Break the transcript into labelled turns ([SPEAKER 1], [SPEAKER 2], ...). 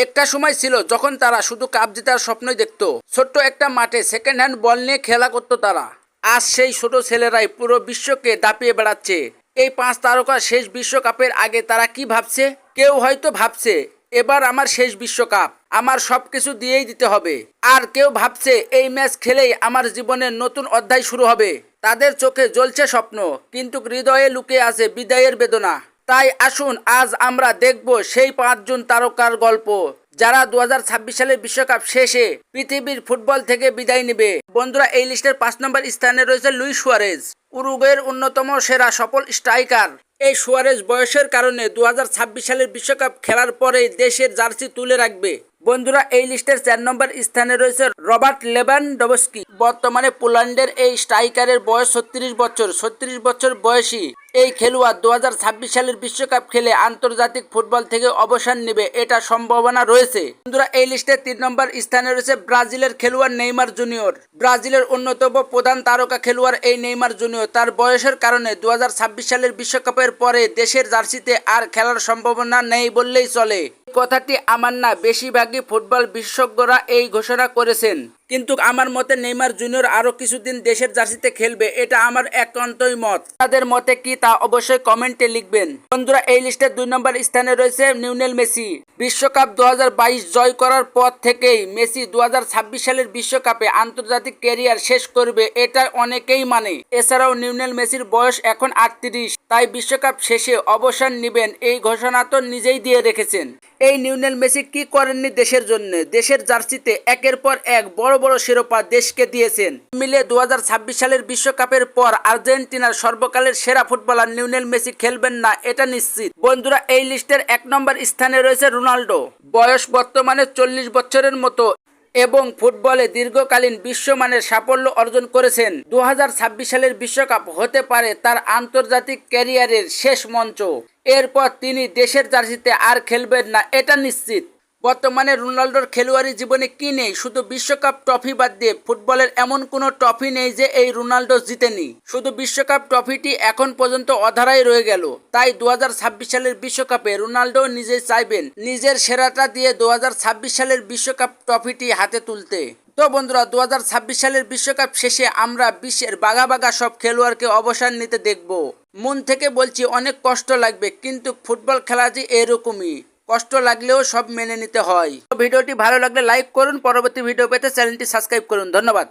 [SPEAKER 1] একটা সময় ছিল যখন তারা শুধু কাপ জেতার স্বপ্নই দেখতো। ছোট্ট একটা মাঠে সেকেন্ড হ্যান্ড বল নিয়ে খেলা করতো তারা। আজ সেই ছোট ছেলেরাই পুরো বিশ্বকে দাপিয়ে বেড়াচ্ছে। এই 5 তারকা শেষ বিশ্বকাপের আগে তারা কি ভাবছে? কেউ হয়তো ভাবছে এবার আমার শেষ বিশ্বকাপ, আমার সবকিছু দিয়েই দিতে হবে। আর কেউ ভাবছে এই ম্যাচ খেলেই আমার জীবনের নতুন অধ্যায় শুরু হবে। তাদের চোখে জ্বলছে স্বপ্ন, কিন্তু হৃদয়ে লুকিয়ে আছে বিদায়ের বেদনা। তাই আসুন আজ আমরা দেখব সেই 5 জন তারকার গল্প, যারা 2026 সালের বিশ্বকাপ শেষে পৃথিবীর ফুটবল থেকে বিদায় নেবে। বন্ধুরা, এই লিস্টের 5 নম্বর স্থানে রয়েছে লুইস সুয়ারেজ, উরুগুয়ের অন্যতম সেরা সফল স্ট্রাইকার। এই সুয়ারেজ বয়সের কারণে 2026 সালের বিশ্বকাপ খেলার পরেই দেশের জার্সি তুলে রাখবে। বন্ধুরা, এই লিস্টের 4 নম্বর স্থানে রয়েছে রবার্ট লেভানডস্কি। বর্তমানে পোল্যান্ডের এই স্ট্রাইকারের বয়স 36 বছর। 36 বছর বয়সী এই খেলোয়াড় 2026 সালের বিশ্বকাপ খেলে আন্তর্জাতিক ফুটবল থেকে অবসর নেবে, এটা সম্ভাবনা রয়েছে। বন্ধুরা, এই লিস্টে 3 নম্বর স্থানে রয়েছে ব্রাজিলের খেলোয়াড় নেইমার জুনিয়র। ব্রাজিলের অন্যতম প্রধান তারকা খেলোয়াড় এই নেইমার জুনিয়র। তার বয়সের কারণে 2026 সালের বিশ্বকাপের পরে দেশের জার্সিতে আর খেলার সম্ভাবনা নেই বললেই চলে। কথাটি আমার না, বেশিরভাগই ফুটবল বিশেষজ্ঞরা এই ঘোষণা করেছেন। কিন্তু আমার মতে নেইমার জুনিয়র আরো কিছুদিন দেশের জার্সিতে খেলবে, এটা আমার একান্তই মত। তাদের মতে কি তা অবশ্যই কমেন্টে লিখবেন। বন্ধুরা, এই লিস্টে 2 নম্বর স্থানে রয়েছে লিওনেল মেসি। বিশ্বকাপ 2022 জয় করার পর থেকেই মেসি 2026 সালের বিশ্বকাপে আন্তর্জাতিক ক্যারিয়ার শেষ করবে, এটা অনেকেই মানে। এছাড়াও লিওনেল মেসির বয়স এখন 38, তাই বিশ্বকাপ শেষে অবসর নেবেন এই ঘোষণা তো নিজেই দিয়ে রেখেছেন। এই লিওনেল মেসি কি করেননি দেশের জন্য? দেশের জার্সিতে একের পর এক বড় বড় শিরোপা দেশকে দিয়েছেন। মিলে 2026 সালের বিশ্বকাপের পর আর্জেন্টিনার সর্বকালের সেরা ফুটবলার লিওনেল মেসি খেলবেন না, এটা নিশ্চিত। বন্ধুরা, এই লিস্টের 1 নম্বর স্থানে রয়েছে রোনাল্ডো। বয়স বর্তমানে 40 বছরের মতো এবং ফুটবলে দীর্ঘকালীন বিশ্বমানের সাফল্য অর্জন করেছেন। 2026 সালের বিশ্বকাপ হতে পারে তার আন্তর্জাতিক ক্যারিয়ারের শেষ মঞ্চ। এরপর তিনি দেশের জার্সিতে আর খেলবেন না, এটা নিশ্চিত। বর্তমানে রোনাল্ডোর খেলোয়াড়ি জীবনে কি নেই? শুধু বিশ্বকাপ ট্রফি বাদ দিয়ে ফুটবলের এমন কোনো ট্রফি নেই যে এই রোনাল্ডো জিতেনি। শুধু বিশ্বকাপ ট্রফিটি এখন পর্যন্ত অধারাই রয়ে গেল। তাই 2026 সালের বিশ্বকাপে রোনাল্ডো নিজেই চাইবেন নিজের সেরাটা দিয়ে 2026 সালের বিশ্বকাপ ট্রফিটি হাতে তুলতে। তো বন্ধুরা, 2026 সালের বিশ্বকাপ শেষে আমরা বিশ্বের বাঘা বাঘা সব খেলোয়াড়কে অবসর নিতে দেখব। মন থেকে বলছি, অনেক কষ্ট লাগবে, কিন্তু ফুটবল খেলা যে এরকমই, কষ্ট লাগলেও সব মেনে নিতে হয়। ভিডিওটি ভালো লাগলে লাইক করুন, পরবর্তী ভিডিও পেতে চ্যানেলটি সাবস্ক্রাইব করুন। ধন্যবাদ।